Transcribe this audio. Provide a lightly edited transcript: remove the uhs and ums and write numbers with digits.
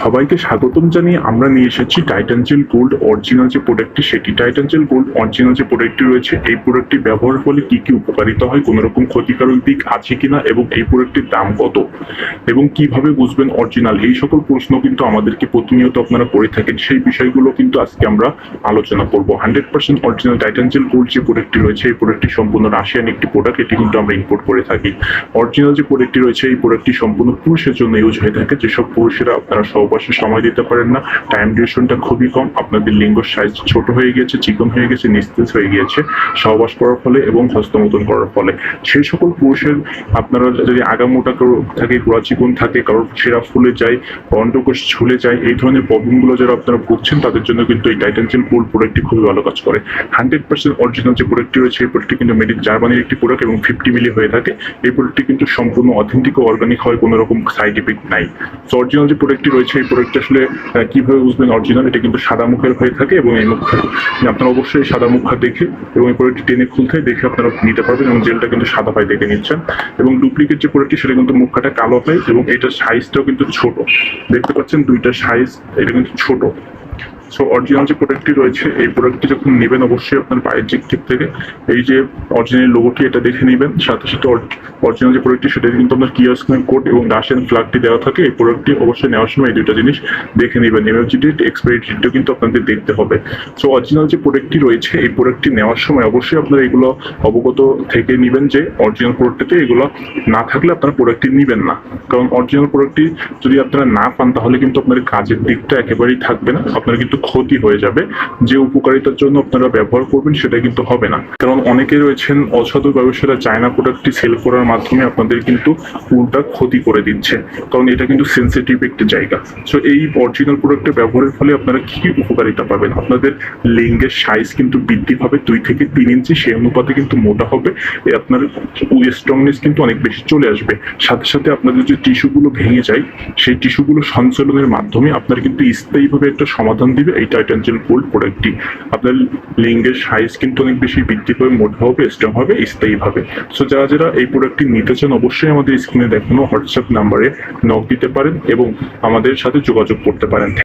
সবাইকে স্বাগতম জানিয়ে আমরা নিয়ে এসেছি টাইটান জেল গোল্ড অরিজিনাল যে প্রোডাক্টটি সেটি। টাইটান জেল গোল্ড অরিজিনাল যে প্রোডাক্টটি রয়েছে এই প্রোডাক্টটি ব্যবহারের ফলে কি কি উপকারিতা হয়, কোনো রকম ক্ষতিকারক দিক আছে কিনা এবং এই প্রোডাক্টটির দাম কত এবং কিভাবে বুঝবেন অরিজিনাল, এই সকল প্রশ্ন কিন্তু আমাদেরকে প্রতিনিয়ত আপনারা করে থাকেন। সেই বিষয়গুলো কিন্তু আজকে আমরা আলোচনা করব। 100% অরিজিনাল টাইটান জেল গোল্ড যে প্রোডাক্টটি রয়েছে এই প্রোডাক্টটি সম্পূর্ণ রাশিয়ান একটি প্রোডাক্ট, এটি কিন্তু আমরা ইম্পোর্ট করে থাকি। অরিজিনাল যে প্রোডাক্টটি রয়েছে এই প্রোডাক্টটি সম্পূর্ণ পুরুষের জন্য ইউজ হয়ে থাকে। যেসব পুরুষেরা আপনারা সহবাসে সময় দিতে পারেন না, টাইম ডিউরেশনটা খুবই কম, আপনাদের লিঙ্গ সাইজ ছোট হয়ে গিয়েছে, চিকন হয়ে গেছে, নিস্তেজ হয়ে গিয়েছে সহবাস করার ফলে এবং হস্তমোদন করার ফলে, সেই সকল পুরুষের আপনারা যদি আগামোটা থাকে, গোড়া চিকন থাকে, কারোর ছেঁড়া ফুলে যায়, অন্ডকোষ ঝুলে যায়, এই ধরনের প্রবলেমগুলো যারা আপনারা ভুগছেন তাদের জন্য কিন্তু এই টাইটান জেল গোল্ড প্রোডাক্টটি খুবই ভালো কাজ করে। 100% অরিজিনাল যে প্রোডাক্টটি রয়েছে এই প্রোডাক্টটি কিন্তু মেড ইন জার্মানির একটি প্রোডাক্ট এবং 50 মিলি হয়ে থাকে। এই প্রোডাক্টটি কিন্তু সম্পূর্ণ অথেন্টিক ও অর্গানিক হয়, কোনো রকম সাইড ইফেক্ট নাই। তো অরিজিনাল যে প্রোডাক্টটি রয়েছে এই প্রোডাক্টটি আসলে কিভাবে বুঝবেন অরিজিনাল, এটা কিন্তু সাদা মুখের হয়ে থাকে এবং এই মুখ আপনারা অবশ্যই সাদা মুখা দেখে এবং এই প্রোডাক্টটি টেনে খুলতে দেখে আপনারা নিতে পারবেন এবং জেলটা কিন্তু সাদা হয় দেখে নিচ্ছেন। এবং ডুপ্লিকেট যে প্রোডাক্টটি সেটা কিন্তু মুখটা কালো হয় এবং এটার সাইজটাও কিন্তু ছোট, দেখতে পাচ্ছেন দুইটা সাইজ, এটা কিন্তু ছোট। সো অরিজিনাল যে প্রোডাক্টটি রয়েছে এই প্রোডাক্টটি যখন নেবেন অবশ্যই আপনার বাহ্যিক দিক থেকে এই যে অরিজিনাল লোগোটি এটা দেখে নেবেন, সাথে সাথে অরিজিনাল যে প্রোডাক্টটি সেটা কিন্তু আপনার কিওস্কিং কোড এবং রাশিয়ান ফ্ল্যাগটি দেওয়া থাকে। এই প্রোডাক্টটি অবশ্যই নেওয়ার সময় এই দুইটা জিনিস দেখে নেবেন, এমএফজি ডেট, এক্সপায়ারি ডেটটাও কিন্তু আপনাদের দেখতে হবে। সো অরিজিনাল যে প্রোডাক্টটি রয়েছে এই প্রোডাক্টটি নেওয়ার সময় অবশ্যই আপনারা এগুলো অবগত থেকে নেবেন যে অরিজিনাল প্রোডাক্টটিতে এগুলো না থাকলে আপনারা প্রোডাক্টটি নেবেন না, কারণ অরিজিনাল প্রোডাক্টটি যদি আপনারা না পান তাহলে কিন্তু আপনার কাজের দিকটা একেবারেই থাকবে না, আপনার কিন্তু ক্ষতি হয়ে যাবে। যে উপকারিতার জন্য আপনারা ব্যবহার করবেন সেটা কিন্তু হবে না, কারণ অনেকে রয়েছেন অসাধু ব্যবসায়ীরা চায়না প্রোডাক্টটি সেল করার মাধ্যমে আপনাদের কিন্তু উল্টা ক্ষতি করে দিচ্ছে, কারণ এটা কিন্তু সেন্সিটিভ একটি জায়গা। সো এই অরিজিনাল প্রোডাক্টের ব্যবহারের ফলে আপনারা কি কি উপকারিতা পাবেন, আপনাদের লিঙ্গের সাইজ কিন্তু বৃদ্ধি পাবে 2 থেকে 3 ইঞ্চি, সেই অনুপাতে কিন্তু মোটা হবে, আপনার স্ট্রংনেস কিন্তু অনেক বেশি চলে আসবে। সাথে সাথে আপনাদের যে টিস্যুগুলো ভেঙে যায় সেই টিস্যুগুলো সঞ্চালনের মাধ্যমে আপনার কিন্তু স্থায়ীভাবে একটা সমাধান দিবে এই টাইটান জেল গোল্ড প্রোডাক্টটি। আপনার লিঙ্গের সাইজ কিন্তু অনেক বেশি বৃদ্ধি পাবে, মোটা হবে, স্ট্রং হবে স্থায়ীভাবে। সো যারা যারা এই প্রোডাক্টটি নিতে চান অবশ্যই আমাদের স্ক্রিনে দেখানো হোয়াটসঅ্যাপ নাম্বারে নক দিতে পারেন এবং আমাদের সাথে যোগাযোগ করতে পারেন।